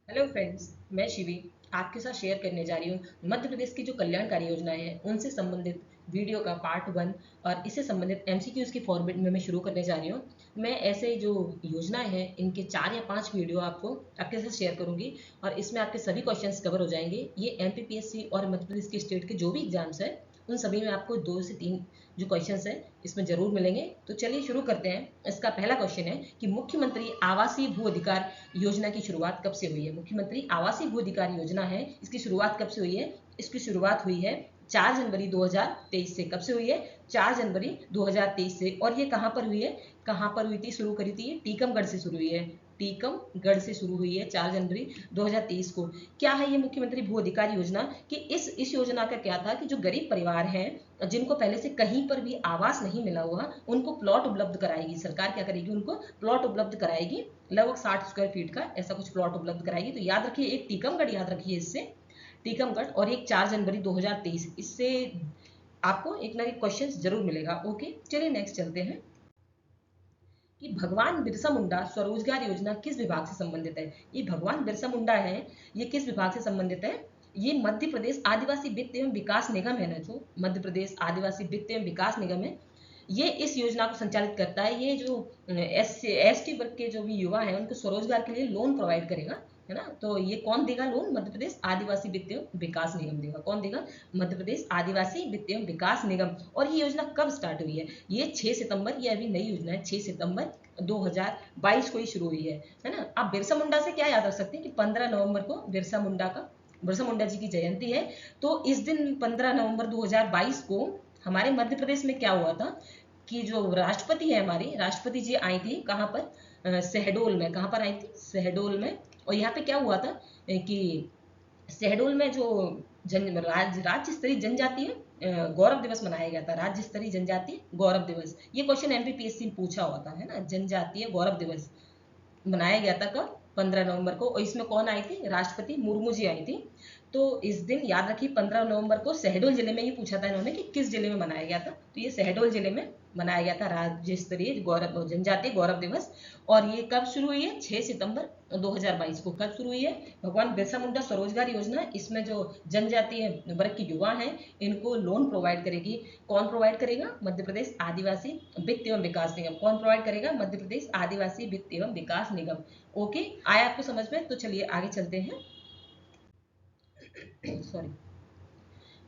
Hello friends, मैं शिवी आपके साथ शेयर करने जा रही हूँ मध्य प्रदेश की जो कल्याणकारी योजनाएं हैं उनसे संबंधित वीडियो का पार्ट 1 और इससे संबंधित एमसीक्यूज की फॉर्मेट में मैं शुरू करने जा रही हूँ। मैं ऐसे जो योजनाएं हैं इनके 4 या 5 वीडियो आपको आपके साथ शेयर करूंगी और इसमें आपके सभी क्वेश्चंस कवर हो जाएंगे। ये एमपीपीएससी और मध्य प्रदेश के स्टेट के जो भी एग्जाम्स है उन सभी में आपको 2 से 3 जो क्वेश्चंस हैं इसमें जरूर मिलेंगे। तो चलिए शुरू करते हैं। इसका पहला क्वेश्चन है कि मुख्यमंत्री आवासीय भू अधिकार योजना की शुरुआत कब से हुई है। मुख्यमंत्री आवासीय भू अधिकार योजना है, इसकी शुरुआत कब से हुई है। इसकी शुरुआत हुई है 4 जनवरी 2023 से। कब से हुई है? 4 जनवरी 2023 से। और ये कहाँ पर हुई है? कहाँ पर हुई थी, शुरू करी थी? टीकमगढ़ से शुरू हुई है। टीकमगढ़ से शुरू हुई है 4 जनवरी 2023 को। क्या है ये मुख्यमंत्री भू अधिकार योजना? कि इस योजना का क्या था कि जो गरीब परिवार हैं जिनको पहले से कहीं पर भी आवास नहीं मिला हुआ उनको प्लॉट उपलब्ध कराएगी सरकार। क्या करेगी? उनको प्लॉट उपलब्ध कराएगी, लगभग 60 स्क्वायर फीट का ऐसा कुछ प्लॉट उपलब्ध कराएगी। तो याद रखिए, एक टीकमगढ़ याद रखिए इससे, टीकमगढ़, और एक 4 जनवरी 2023। इससे आपको एक ना एक क्वेश्चन जरूर मिलेगा। ओके, चलिए नेक्स्ट चलते हैं कि भगवान बिरसा मुंडा स्वरोजगार योजना किस विभाग से संबंधित है। ये भगवान बिरसा मुंडा है, ये किस विभाग से संबंधित है? ये मध्य प्रदेश आदिवासी वित्त एवं विकास निगम है ना, जो मध्य प्रदेश आदिवासी वित्त एवं विकास निगम है, ये इस योजना को संचालित करता है। ये जो एस टी वर्ग के जो भी युवा हैं उनको स्वरोजगार के लिए लोन प्रोवाइड करेगा, है ना। तो ये कौन देगा लोन? मध्य प्रदेश आदिवासी वित्त एवं विकास निगम देगा। कौन देगा? मध्य प्रदेश आदिवासी वित्त एवं विकास निगम। और ये योजना कब स्टार्ट हुई है? ये 6 सितंबर, ये अभी नई योजना है, 6 सितंबर 2022 को ही शुरू हुई है ना। आप बिरसा मुंडा से क्या याद रख सकते हैं कि 15 नवंबर को बिरसा मुंडा जी की जयंती है। तो इस दिन 15 नवंबर 2022 को हमारे मध्य प्रदेश में क्या हुआ था कि जो राष्ट्रपति है, हमारी राष्ट्रपति जी आई थी कहाँ पर? शहडोल में। कहाँ पर आई थी? शहडोल में। और यहाँ पे क्या हुआ था कि शहडोल में जो राज्य स्तरीय जनजातीय गौरव दिवस मनाया गया था। राज्य स्तरीय जनजातीय गौरव दिवस, ये क्वेश्चन एमपीपीएससी में पूछा हुआ था, है ना। जनजातीय गौरव दिवस मनाया गया था कब? 15 नवंबर को। और इसमें कौन आई थी? राष्ट्रपति मुर्मू जी आई थी। तो इस दिन याद रखिए 15 नवंबर को शहडोल जिले में ही पूछा था इन्होंने कि किस जिले में मनाया गया था। तो ये शहडोल जिले में मनाया गया था राज्य स्तरीय गौरव जनजातीय गौरव दिवस। और ये कब शुरू हुई है? 6 सितंबर 2022 को। कब शुरू हुई है? भगवान बिरसा मुंडा स्वरोजगार योजना। इसमें जो जनजातीय वर्ग के युवा हैं इनको लोन प्रोवाइड करेगी। कौन प्रोवाइड करेगा? मध्य प्रदेश आदिवासी वित्त एवं विकास निगम। कौन प्रोवाइड करेगा? मध्य प्रदेश आदिवासी वित्त एवं विकास निगम। ओके, आया आपको समझ में? तो चलिए आगे चलते हैं। सॉरी।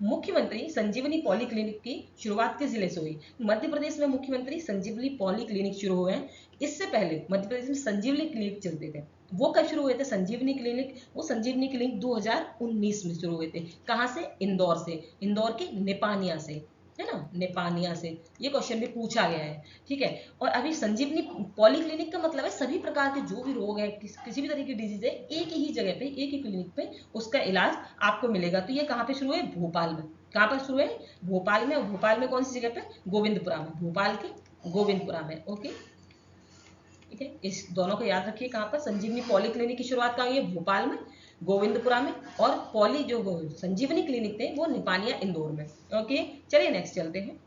मुख्यमंत्री संजीवनी पॉलीक्लिनिक की शुरुआत किस जिले से हुई? मध्य प्रदेश में मुख्यमंत्री संजीवनी पॉलीक्लिनिक शुरू हुए हैं। इससे पहले मध्य प्रदेश में संजीवनी क्लिनिक चलते थे। वो कब शुरू हुए थे संजीवनी क्लिनिक? वो संजीवनी क्लिनिक 2019 में शुरू हुए थे। कहाँ से? इंदौर से। इंदौर के निपानिया से, है ना, निपानिया से। ये क्वेश्चन भी पूछा गया है, ठीक है। और अभी संजीवनी पॉलीक्लिनिक का मतलब है सभी प्रकार के जो भी रोग है, किसी भी तरह की डिजीज है, एक ही जगह पे, एक ही क्लिनिक पे उसका इलाज आपको मिलेगा। तो ये कहाँ पे शुरू है? भोपाल में। कहाँ पर शुरू है? भोपाल में। और भोपाल में कौन सी जगह पे? गोविंदपुरा में। भोपाल के गोविंदपुरा में। ओके, ठीक है। इस दोनों को याद रखिए। कहाँ पर? संजीवनी पॉलीक्लिनिक की शुरुआत कहाँ हुई है? भोपाल में, गोविंदपुरा में। और पॉली जो संजीवनी क्लिनिक थे वो निपानिया इंदौर में। ओके, चलिए नेक्स्ट चलते हैं।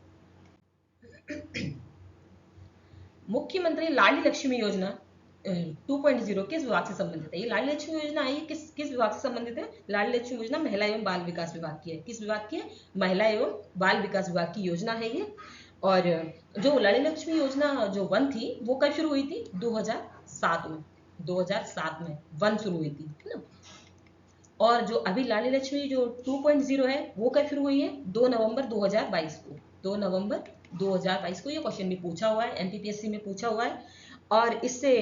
मुख्यमंत्री लाडली लक्ष्मी योजना 2.0 किस विभाग से संबंधित है? ये लाडली लक्ष्मी योजना है, ये किस किस विभाग से संबंधित है? लाडली लक्ष्मी योजना महिला एवं बाल विकास विभाग की है। किस विभाग की है? महिला एवं बाल विकास विभाग की योजना है ये। और जो लाडली लक्ष्मी योजना जो 1 थी वो कब शुरू हुई थी? 2007 में। 2007 में 1 शुरू हुई थी, है ना। और जो अभी लाडली लक्ष्मी जो 2.0 है वो कब शुरू हुई है? 2 नवंबर 2022 को। 2 नवंबर 2022 को। ये क्वेश्चन भी पूछा हुआ है, एमपीपीएससी में पूछा हुआ है। और इससे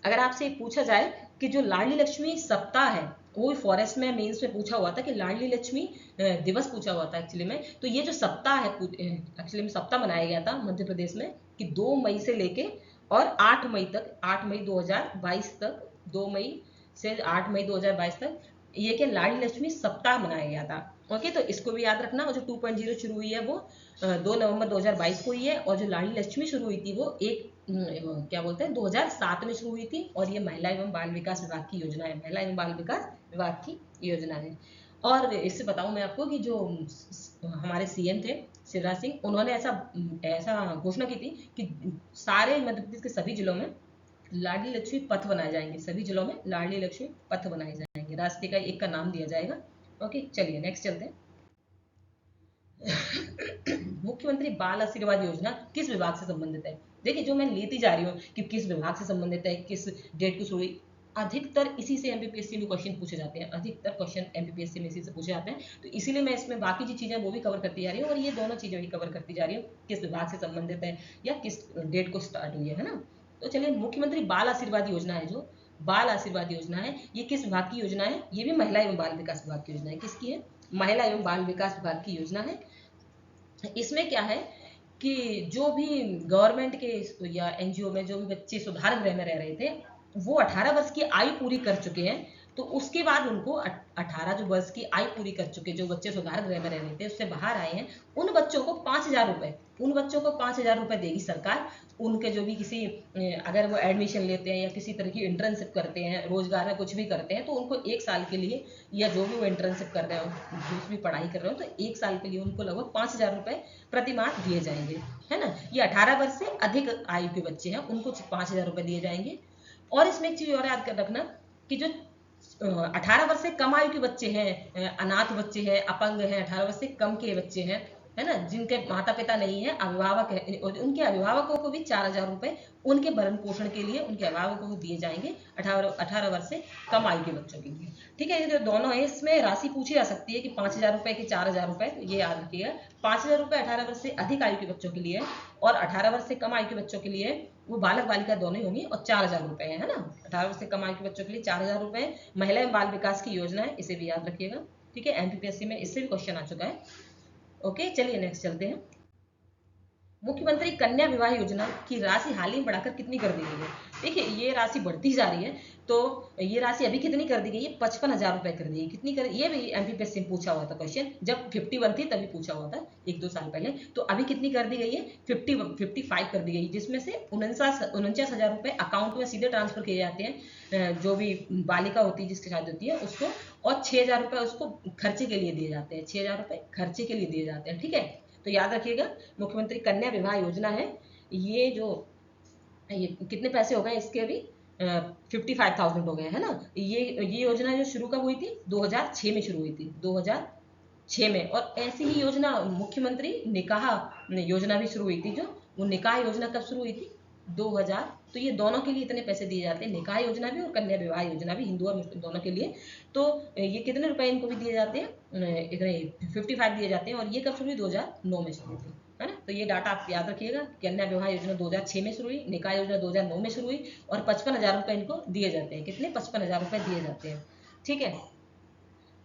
अगर आपसे पूछा जाए कि जो लाडली लक्ष्मी सप्ताह है, वो फॉरेस्ट में मेंस में पूछा हुआ था कि लाडली लक्ष्मी दिवस पूछा हुआ था एक्चुअली में। तो ये जो सप्ताह है, एक्चुअली में सप्ताह मनाया गया था मध्य प्रदेश में कि 2 मई से लेके और 8 मई तक, 8 मई 2022 तक, 2 मई से 8 मई 2022 तक ये कि लाडली लक्ष्मी सप्ताह मनाया गया था। ओके, तो इसको भी याद रखना। और जो 2.0 शुरू हुई है वो 2 नवंबर 2022 को हुई है। और जो लाडली लक्ष्मी शुरू हुई थी वो क्या बोलते हैं 2007 में शुरू हुई थी। और ये महिला एवं बाल विकास विभाग की योजना है। महिला एवं बाल विकास विभाग की योजना है। और इससे बताऊं मैं आपको कि जो हमारे सीएम थे शिवराज सिंह, उन्होंने ऐसा ऐसा घोषणा की थी कि सारे मध्य प्रदेश के सभी जिलों में लाडली लक्ष्मी पथ बनाए जाएंगे। सभी जिलों में लाडली लक्ष्मी पथ बनाए जाएंगे। जाएंगे, रास्ते का एक का नाम दिया जाएगा। ओके चलिए नेक्स्ट चलते हैं। मुख्यमंत्री बाल आशीर्वाद योजना किस विभाग से संबंधित है? देखिए जो मैं लेती जा रही हूँ कि किस विभाग से संबंधित है, किस डेट को शुरू हुई, अधिकतर इसी से एमपीपीएससी में क्वेश्चन पूछे जाते हैं, अधिकतर क्वेश्चन एमपीपीएससी में इसी से पूछे जाते हैं। तो इसीलिए मैं इसमें बाकी जो चीजें वो भी कवर करती जा रही हूँ और ये दोनों चीजें भी कवर करती जा रही हूँ, किस विभाग से संबंधित है या किस डेट को स्टार्ट हुई है ना। तो चलिए, मुख्यमंत्री बाल आशीर्वाद योजना है, जो बाल आशीर्वाद योजना है, ये किस विभाग की योजना है? ये भी महिला एवं बाल विकास विभाग की योजना है। किसकी है? महिला एवं बाल विकास विभाग की योजना है। इसमें क्या है कि जो भी गवर्नमेंट के या एनजीओ में जो भी बच्चे सुधार गृह में रह रहे थे, वो 18 वर्ष की आयु पूरी कर चुके हैं। तो उसके बाद उनको 18 जो वर्ष की आयु पूरी कर चुके जो बच्चे सुधार गृह में रह रहे थे, उससे बाहर आए हैं, उन बच्चों को 5,000 रुपए, उन बच्चों को 5,000 रुपए देगी सरकार। उनके जो भी किसी अगर वो एडमिशन लेते हैं या किसी तरह की इंटर्नशिप करते हैं, रोजगार में कुछ भी करते हैं, तो उनको 1 साल के लिए, या जो भी वो इंटर्नशिप कर रहे हो, जो भी पढ़ाई कर रहे हो, तो 1 साल के लिए उनको लगभग 5,000 रुपए प्रति माह दिए जाएंगे, है ना। ये 18 वर्ष से अधिक आयु के बच्चे हैं, उनको 5,000 रुपए दिए जाएंगे। और इसमें एक चीज और याद कर रखना कि जो 18 वर्ष से कम आयु के बच्चे हैं, अनाथ बच्चे हैं, अपंग हैं, 18 वर्ष से कम के बच्चे हैं, है ना, जिनके माता पिता नहीं है, अभिभावक है, और उनके अभिभावकों को भी 4,000 रुपए उनके भरण पोषण के लिए उनके अभिभावकों को दिए जाएंगे 18 वर्ष से कम आयु के बच्चों के लिए। ठीक है, ये जो दोनों है इसमें राशि पूछी जा सकती है कि 5,000 रुपए की 4,000 रुपए, तो ये याद रखिएगा। 5,000 रुपए 18 वर्ष से अधिक आयु के बच्चों के लिए, और 18 वर्ष से कम आयु के बच्चों के लिए वो बालक बालिका दोनों ही होंगी, और 4,000 रुपए है ना। 18 वर्ष से कम आयु के बच्चों के लिए 4,000 रुपए महिला एवं बाल विकास की योजना है, इसे भी याद रखिएगा। ठीक है, एमपीपीएससी में इससे भी क्वेश्चन आ चुका है। ओके चलिए नेक्स्ट चलते हैं। मुख्यमंत्री कन्या विवाह योजना की राशि हाल ही में बढ़ाकर कितनी कर दी गई है? देखिए ये राशि बढ़ती जा रही है, तो ये राशि अभी कितनी कर दी गई है? 55,000 रुपए कर दी है। कितनी कर, ये भी एमपीपीएससी में पूछा हुआ था क्वेश्चन, जब 51 थी तभी पूछा हुआ था 1-2 साल पहले। तो अभी कितनी कर दी गई है? 55 कर दी गई, जिसमें से 49,000 रुपए अकाउंट में सीधे ट्रांसफर किए जाते हैं, जो भी बालिका होती है जिसकी शादी होती है उसको, और 6,000 रुपए उसको खर्चे के लिए दिए जाते हैं, 6,000 रुपए खर्चे के लिए दिए जाते हैं। ठीक है, तो याद रखिएगा, मुख्यमंत्री कन्या विवाह योजना है, ये जो ये कितने पैसे हो गए इसके? अभी 55,000 हो गए, है ना। ये योजना जो शुरू कब हुई थी? 2006 में शुरू हुई थी, 2006 में। और ऐसी ही योजना मुख्यमंत्री निकाह योजना भी शुरू हुई थी, जो वो निकाह योजना कब शुरू हुई थी? 2000। तो ये दोनों के लिए इतने पैसे दिए जाते हैं, निकाह योजना भी और कन्या विवाह योजना भी, हिंदू और मुस्लिम दोनों के लिए। तो ये कितने रुपए इनको भी दिए जाते हैं? इतने 55 दिए जाते हैं। और ये कब शुरू हुई? 2009 में शुरू हुई, है ना। तो ये डाटा आप याद रखिएगा, कन्या विवाह योजना 2006 में शुरू हुई, निकाह योजना 2009 में शुरू हुई, और 55,000 रुपए इनको दिए जाते हैं। कितने? 55,000 रुपए दिए जाते हैं। ठीक है,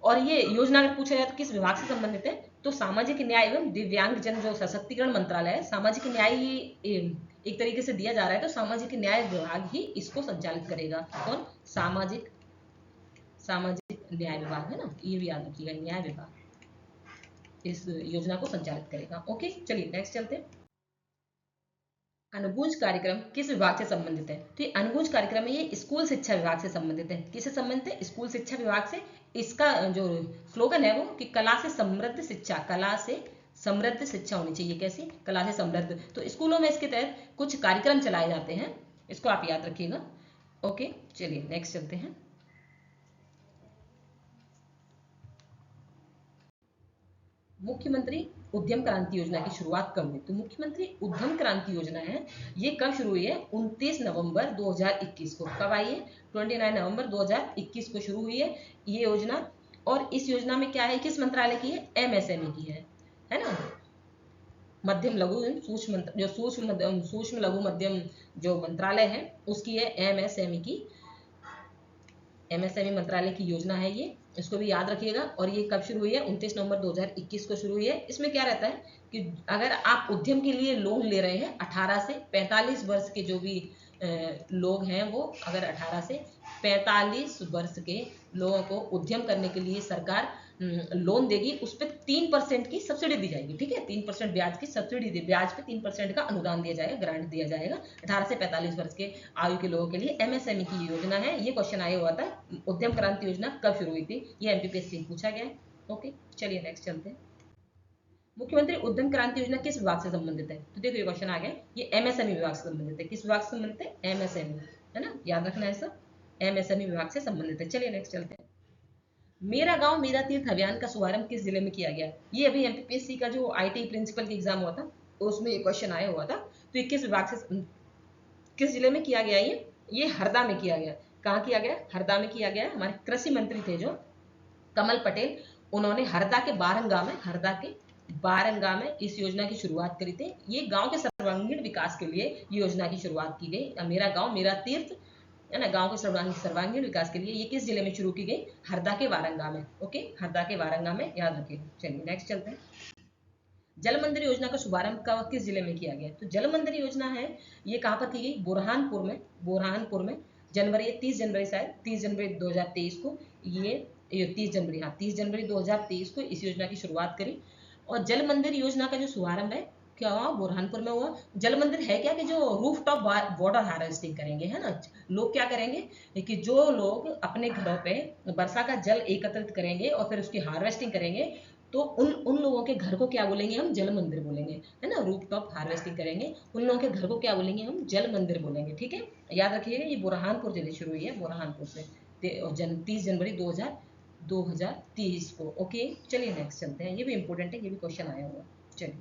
और ये योजना अगर पूछा जाए तो किस विभाग से संबंधित है? तो सामाजिक न्याय एवं दिव्यांगजन जो सशक्तिकरण मंत्रालय है, सामाजिक न्याय ही एक तरीके से दिया जा रहा है, तो सामाजिक न्याय विभाग ही इसको संचालित करेगा। कौन? सामाजिक सामाजिक न्याय विभाग, है ना, ये भी याद रखिएगा, न्याय विभाग इस योजना को संचालित करेगा। ओके चलिए नेक्स्ट चलते हैं। अनुगूंज कार्यक्रम किस विभाग से संबंधित है? तो ये अनुगूंज कार्यक्रम है, ये स्कूल शिक्षा विभाग से संबंधित है। किससे संबंधित है? स्कूल शिक्षा विभाग से। इसका जो स्लोगन है वो कि कला से समृद्ध शिक्षा, कला से समृद्ध शिक्षा होनी चाहिए। कैसी? कला से समृद्ध। तो स्कूलों में इसके तहत कुछ कार्यक्रम चलाए जाते हैं, इसको आप याद रखिएगा। ओके चलिए नेक्स्ट चलते हैं। मुख्यमंत्री उद्यम क्रांति योजना की शुरुआत कब हुई? तो मुख्यमंत्री उद्यम क्रांति योजना है, ये कब शुरू हुई है? 29 नवंबर 2021 को। कब आई है? 29 नवंबर 2021 को शुरू हुई है ये योजना। और इस योजना में क्या है, किस मंत्रालय की है? एमएसएमई की है ना। मध्यम लघु सूक्ष्म, जो सूक्ष्म लघु मध्यम जो मंत्रालय है उसकी है एमएसएमई की, एमएसएमई मंत्रालय की योजना है ये, इसको भी याद रखिएगा। और ये कब शुरू हुई है? 29 नवंबर 2021 को शुरू हुई है। इसमें क्या रहता है कि अगर आप उद्यम के लिए लोन ले रहे हैं, 18 से 45 वर्ष के जो भी लोग हैं, वो अगर 18 से 45 वर्ष के लोगों को उद्यम करने के लिए सरकार लोन देगी, उस पर 3% की सब्सिडी दी जाएगी। ठीक है, 3% ब्याज की सब्सिडी, ब्याज पे 3% का अनुदान दिया जाएगा, ग्रांट दिया जाएगा 18 से 45 वर्ष के आयु के लोगों के लिए। एमएसएमई की योजना है, ये क्वेश्चन आया हुआ था, उद्यम क्रांति योजना कब शुरू हुई थी, ये एमपीपीएससी में पूछा गया है। ओके चलिए नेक्स्ट चलते हैं। मुख्यमंत्री उद्यम क्रांति योजना किस विभाग से संबंधित है? तो देखो ये क्वेश्चन आ गया, ये एमएसएमई विभाग से संबंधित है। किस विभाग से संबंधित है? एमएसएमई, है ना, याद रखना है सब, एमएसएमई विभाग से संबंधित है। चलिए नेक्स्ट चलते हैं। मेरा गांव मेरा तीर्थ अभियान का शुभारंभ किस जिले में किया गया? ये अभी एमपीपीएससी का जो आईटी प्रिंसिपल का एग्जाम हुआ था उसमें ये क्वेश्चन आया हुआ था। तो ये किस विभाग से, किस जिले में किया गया? ये हरदा में किया गया। कहाँ किया गया? हरदा में किया गया। हमारे कृषि मंत्री थे जो कमल पटेल, उन्होंने हरदा में इस योजना की शुरुआत करी थी। ये गांव के सर्वांगीण विकास के लिए योजना की शुरुआत की गई। मेरा गांव मेरा तीर्थ है ना, गांव के सर्वांगीण विकास के लिए ये किस जिले में शुरू की गई? हरदा के वारंगा में। ओके, हरदा के वारंगा में, याद रखिएगा। चलिए नेक्स्ट चलते हैं। जल मंदिर योजना का शुभारंभ कब किस जिले में किया गया? तो जल मंदिर योजना है ये कहाँ पर की गई? बुरहानपुर में जनवरी 30 जनवरी शायद 30 जनवरी 2023 को ये 30 जनवरी, हाँ 30 जनवरी 2023 को इस योजना की शुरुआत करी। और जल मंदिर योजना का जो शुभारंभ है क्या हुआ? बुरहानपुर में हुआ। जल मंदिर है क्या कि जो रूफ टॉप वाटर हार्वेस्टिंग करेंगे, है ना। लोग क्या करेंगे कि जो लोग अपने घरों पे वर्षा का जल एकत्रित करेंगे और फिर उसकी हार्वेस्टिंग करेंगे, तो उन लोगों के घर को क्या बोलेंगे? हम जल मंदिर बोलेंगे, है ना। रूफ टॉप हार्वेस्टिंग करेंगे उन लोगों के घर को क्या बोलेंगे? हम जल मंदिर बोलेंगे। ठीक है, याद रखिएगा। ये बुरहानपुर जिले शुरू हुई है, बुरहानपुर से 30 जनवरी 2023 को। ओके, चलिए नेक्स्ट चलते हैं। ये भी इंपॉर्टेंट है, ये भी क्वेश्चन आया हुआ। चलिए,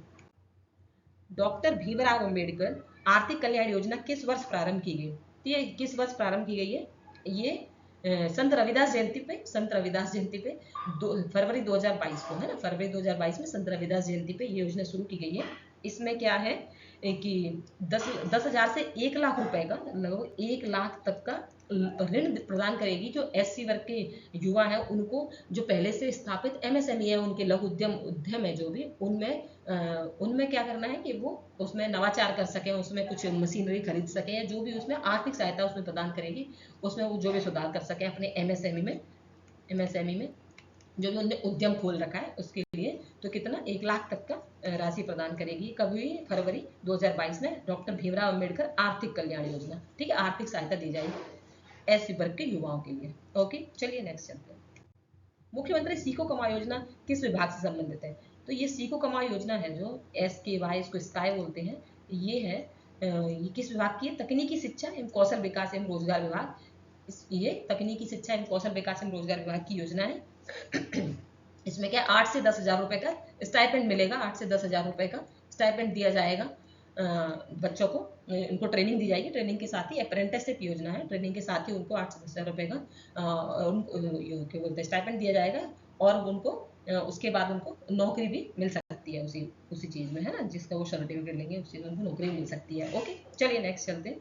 डॉक्टर भीमराव अंबेडकर आर्थिक कल्याण योजना किस वर्ष प्रारंभ की गई? तो ये किस वर्ष प्रारंभ की गई है? ये संत रविदास जयंती पे फरवरी 2022 को, है ना। फरवरी 2022 में संत रविदास जयंती पे ये योजना शुरू की गई है। इसमें क्या है कि 10,000 से 1 लाख रुपए का, लगभग 1 लाख तक का ऋण प्रदान करेगी जो एससी वर्ग के युवा है उनको, जो पहले से स्थापित एमएसएमई है, उनके लघु उद्यम है जो भी, उनमें क्या करना है कि वो उसमें नवाचार कर सकें, उसमें कुछ मशीनरी खरीद सकें, या जो भी उसमें आर्थिक सहायता उसमें प्रदान करेगी, उसमें वो जो भी सुधार कर सकें अपने एमएसएमई में जो भी उन्होंने उद्यम खोल रखा है उसके लिए। तो कितना? 1 लाख तक का राशि प्रदान करेगी। कभी फरवरी 2022 में डॉक्टर भीमराव अंबेडकर आर्थिक कल्याण योजना। ठीक है, आर्थिक सहायता दी जाएगी एससी वर्ग के युवाओं के लिए। ओके, चलिए नेक्स्ट चलते हैं। मुख्यमंत्री सीखो कमाओ योजना किस विभाग से संबंधित है? तो ये सीखो कमाओ योजना है जो SKY, इसको स्काई बोलते हैं, ये है ये किस विभाग की है? तकनीकी शिक्षा एवं कौशल विकास एवं रोजगार विभाग। ये तकनीकी शिक्षा एवं कौशल विकास एवं रोजगार विभाग की योजना है। इसमें क्या 8 से 10,000 रुपए का स्टाइपेंड मिलेगा। 8 से 10,000 रुपए का स्टाइपेंड दिया जाएगा बच्चों को, उनको ट्रेनिंग दी जाएगी। ट्रेनिंग के साथ ही अप्रेंटिसशिप योजना है, ट्रेनिंग के साथ ही उनको 8 से 10,000 रुपए का क्या बोलते हैं स्टाइपेंड दिया जाएगा। और उनको उसके बाद उनको नौकरी भी मिल सकती है उसी चीज़ में, है ना, जिसका वो सर्टिफिकेट लेंगे उस चीज़ में उनको नौकरी मिल सकती है। ओके, चलिए नेक्स्ट चलते हैं।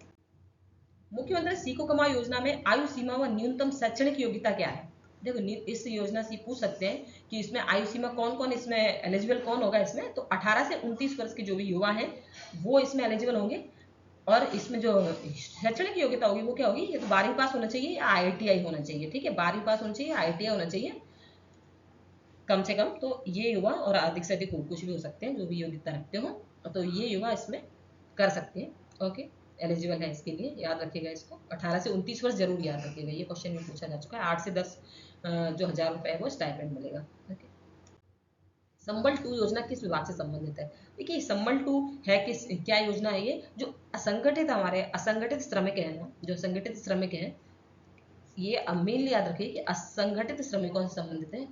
मुख्यमंत्री सीखो कमाओ योजना में आयु सीमा व न्यूनतम शैक्षणिक योग्यता क्या है? देखो, इस योजना से पूछ सकते हैं कि इसमें आयु सीमा कौन कौन इसमें एलिजिबल कौन होगा इसमें। तो 18 से 29 वर्ष के जो भी युवा हैं वो इसमें एलिजिबल होंगे। और इसमें जो शैक्षणिक योग्यता होगी वो क्या होगी? ये तो 12वीं पास होना चाहिए या IITI होना चाहिए। ठीक है, 12वीं पास होना चाहिए, IITI होना चाहिए कम से कम। तो ये युवा, और अधिक से अधिक कुछ भी हो सकते हैं जो भी योग्यता रखते हो, तो ये युवा इसमें कर सकते हैं। ओके, एलिजिबल है इसके लिए, याद रखिएगा इसको। 18 से 29 वर्ष जरूर याद रखिएगा, ये क्वेश्चन में पूछा जा चुका है। 8 से 10 जो हजार रुपए है वो स्टाइपेंड मिलेगा। ओके, संबल 2 योजना किस विभाग से संबंधित है? देखिए, संबल 2 है किस, क्या योजना है ये? जो हमारे असंगठित श्रमिक है ना, जो असंगठित श्रमिक है, ये मेनली याद रखिए कि असंगठित श्रमिकों से संबंधित है।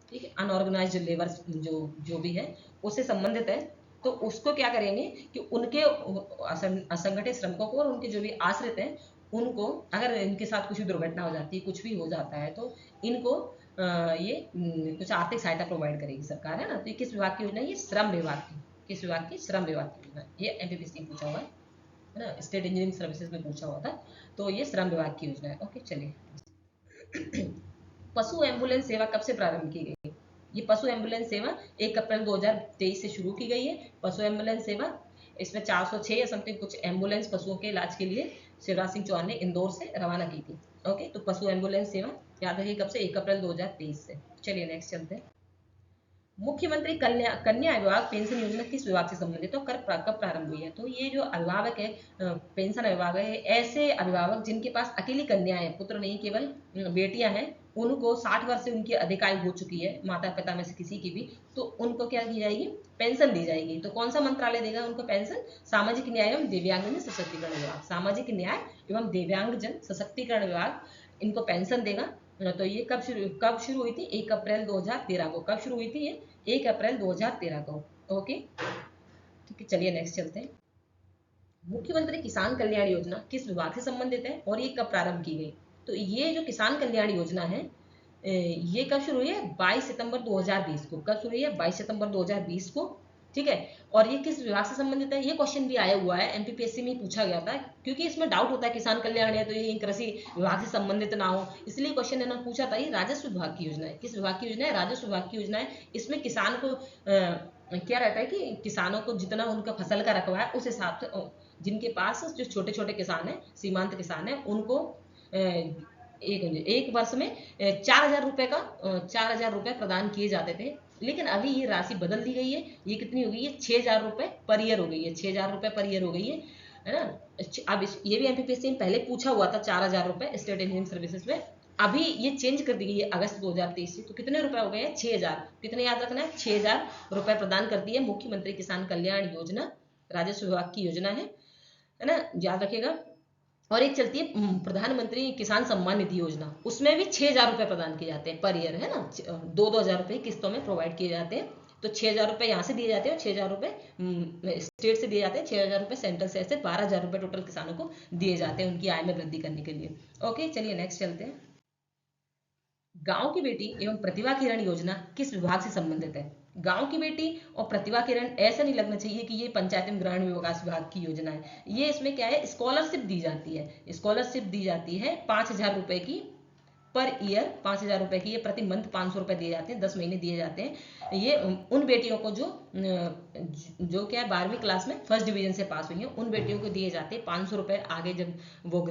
ठीक है, अनऑर्गेनाइज्ड लेबर जो भी है उससे संबंधित है। तो उसको क्या करेंगे कि उनके असंगठित श्रमिकों को और उनके जो भी आश्रित हैं उनको, अगर इनके साथ कुछ भी दुर्घटना हो जाती है, कुछ भी हो जाता है, तो इनको ये कुछ आर्थिक सहायता प्रोवाइड करेगी सरकार, है ना। तो ये किस विभाग की योजना है? ये श्रम विभाग की, किस विभाग की? श्रम विभाग की योजना। ये MPPSC में पूछा हुआ है ना, स्टेट इंजीनियरिंग सर्विसेज में पूछा हुआ था। तो ये श्रम विभाग की योजना है। ओके, चलिए। पशु एम्बुलेंस सेवा कब से प्रारंभ की गई? ये पशु एम्बुलेंस सेवा 1 अप्रैल 2023 से शुरू की गई है। पशु एम्बुलेंस सेवा, इसमें 406 या समथिंग कुछ एम्बुलेंस पशुओं के इलाज के लिए शिवराज सिंह चौहान ने इंदौर से रवाना की थी। ओके, तो पशु एम्बुलेंस सेवा याद रखिए कब से? 1 अप्रैल 2023 से। चलिए नेक्स्ट चलते हैं। मुख्यमंत्री कन्या विभाग पेंशन योजना किस विभाग से संबंधित है? कब प्रारंभ हुई है? तो ये जो अभिभावक है, पेंशन अभिभावक है, ऐसे अभिभावक जिनके पास अकेली कन्या है, पुत्र नहीं केवल बेटियां हैं, उनको 60 वर्ष से उनकी अधिक आयु हो चुकी है, माता पिता में से किसी की भी, तो उनको क्या की जाएगी? पेंशन दी जाएगी। तो कौन सा मंत्रालय देगा उनको पेंशन? सामाजिक न्याय एवं दिव्यांगजन सशक्तिकरण विभाग। सामाजिक न्याय एवं दिव्यांगजन सशक्तिकरण विभाग इनको पेंशन देगा। तो ये कब शुरू हुई थी? 1 अप्रैल 2013 को। कब शुरू हुई थी ये? 1 अप्रैल 2013 को। ओके, ठीक है, चलिए नेक्स्ट चलते हैं। मुख्यमंत्री किसान कल्याण योजना किस विभाग से संबंधित है और ये कब प्रारंभ की गई? तो ये जो किसान कल्याण योजना है, ये कब शुरू हुई है? 22 सितंबर 2020 को। कब शुरू हुई है? 22 सितंबर 2020 को। ठीक है, और ये किस विभाग से संबंधित है? ये क्वेश्चन भी आया हुआ है, एमपीपीएससी में पूछा गया था, क्योंकि इसमें डाउट होता है किसान कल्याण है तो ये कृषि विभाग से संबंधित ना हो, इसलिए क्वेश्चन है ना पूछा था। ये राजस्व विभाग की योजना है। किस विभाग की योजना है? राजस्व विभाग की योजना है। इसमें किसान को क्या रहता है कि किसानों को जितना उनका फसल का रकबा है उस हिसाब से, जिनके पास जो छोटे छोटे किसान हैं, सीमांत किसान हैं, उनको एक वर्ष में 4,000 रुपए प्रदान किए जाते थे। लेकिन अभी ये राशि बदल दी गई है। ये कितनी हो गई है? 6,000 रुपए पर ईयर हो गई है। 6,000 रुपए पर ईयर हो गई है ना। अब ये भी एमपीपीएससी में पहले पूछा हुआ था 4,000 रुपए स्टेट इंजीनियरिंग सर्विसेज में। अभी ये चेंज कर दी गई है अगस्त 2023 से। तो कितने रुपए हो गए हैं? 6,000। कितने याद रखना है? 6,000 रुपए प्रदान करती है मुख्यमंत्री किसान कल्याण योजना, राजस्व विभाग की योजना है ना, याद रखिएगा। और एक चलती है प्रधानमंत्री किसान सम्मान निधि योजना, उसमें भी 6,000 रुपए प्रदान किए जाते हैं पर ईयर, है ना। 2,000 रुपए किस्तों में प्रोवाइड किए जाते हैं। तो 6,000 रुपए यहाँ से दिए जाते हैं और 6,000 रुपए स्टेट से दिए जाते हैं। 6,000 रुपए सेंट्रल से, ऐसे 12,000 रुपए टोटल किसानों को दिए जाते हैं उनकी आय में वृद्धि करने के लिए। ओके, चलिए नेक्स्ट चलते हैं। गांव की बेटी एवं प्रतिभा किरण योजना किस विभाग से संबंधित है? गांव की बेटी और प्रतिभा किरण, ऐसा नहीं लगना चाहिए कि ये पंचायत एवं ग्रामीण विकास विभाग की योजना है। ये इसमें क्या है? स्कॉलरशिप दी जाती है। स्कॉलरशिप दी जाती है 5,000 रुपए की पर ईयर। 5,000 रुपए की, ये प्रति मंथ 500 रुपए दिए जाते हैं, 10 महीने दिए जाते हैं। ये उन बेटियों को जो क्या है 12वीं क्लास में फर्स्ट डिवीजन से पास हुई हैं, उन बेटियों को दिए जाते हैं 500 रुपए। आगे जब वो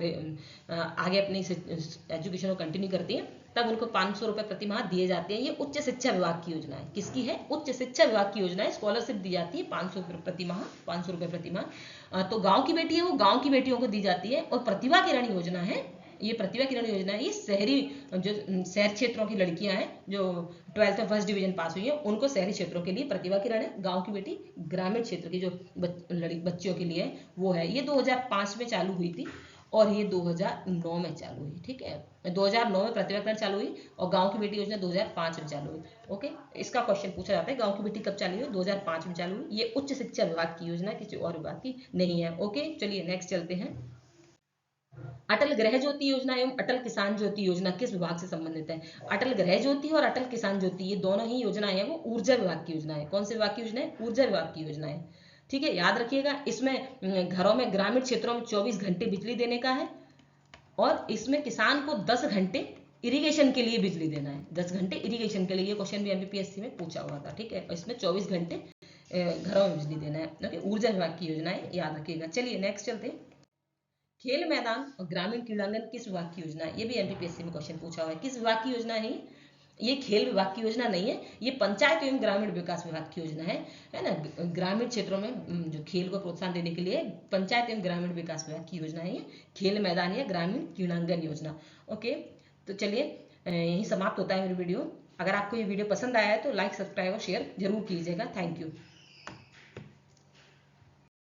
आगे अपनी एजुकेशन को कंटिन्यू करती हैं तब उनको 500 रुपए प्रति माह दिए जाते हैं। ये उच्च शिक्षा विभाग की योजना है। किसकी है? उच्च शिक्षा विभाग की योजना है। स्कॉलरशिप दी जाती है 500 प्रति माह, 500 रुपए प्रति माह। तो गांव की बेटी है वो गांव की बेटियों को दी जाती है। और प्रतिभा किरण योजना है, ये प्रतिभा किरण योजना है, ये शहरी जो शहर क्षेत्रों की लड़कियां हैं जो 12th में फर्स्ट डिवीजन पास हुई है, उनको शहरी क्षेत्रों के लिए प्रतिभा किरण है। गांव की बेटी ग्रामीण क्षेत्र की जो बच्चियों के लिए है वो है। ये 2005 में चालू हुई थी और ये 2009 में चालू हुई। ठीक है, 2009 में प्रतिभा किरण चालू हुई और गांव की बेटी योजना 2005 में चालू हुई। ओके, इसका क्वेश्चन पूछा जाता है, गांव की बेटी कब चालू हुई? 2005 में चालू हुई। ये उच्च शिक्षा विभाग की योजना, किसी और विभाग की नहीं है। ओके, चलिए नेक्स्ट चलते हैं। अटल गृह ज्योति योजना एवं अटल किसान ज्योति योजना किस विभाग से संबंधित है? अटल गृह ज्योति और अटल किसान ज्योति, ये दोनों ही योजनाएं हैं वो ऊर्जा विभाग की योजना है। कौन से विभाग की योजना है? ऊर्जा विभाग की योजना है। ठीक है, याद रखिएगा। इसमें घरों में, ग्रामीण क्षेत्रों में 24 घंटे बिजली देने का है और इसमें किसान को 10 घंटे इरिगेशन के लिए बिजली देना है। 10 घंटे इरिगेशन के लिए। ये क्वेश्चन भी एमपीपीएससी में पूछा हुआ था। ठीक है, इसमें 24 घंटे घरों में बिजली देना है। ओके, ऊर्जा विभाग की योजना है, याद रखिएगा। चलिए नेक्स्ट चलते हैं। खेल मैदान और ग्रामीण क्रीड़ांगन किस विभाग की योजना है? ये भी एमपीपीएससी में क्वेश्चन पूछा हुआ है। किस विभाग की योजना है ये? खेल विभाग की योजना नहीं है, ये पंचायत एवं ग्रामीण विकास विभाग की योजना है ना। ग्रामीण क्षेत्रों में जो खेल को प्रोत्साहन देने के लिए पंचायत एवं ग्रामीण विकास विभाग की योजना है ये खेल मैदान या ग्रामीण क्रीड़ांगन योजना। ओके, तो चलिए यही समाप्त होता है मेरी वीडियो। अगर आपको ये वीडियो पसंद आया है तो लाइक, सब्सक्राइब और शेयर जरूर कीजिएगा। Thank you.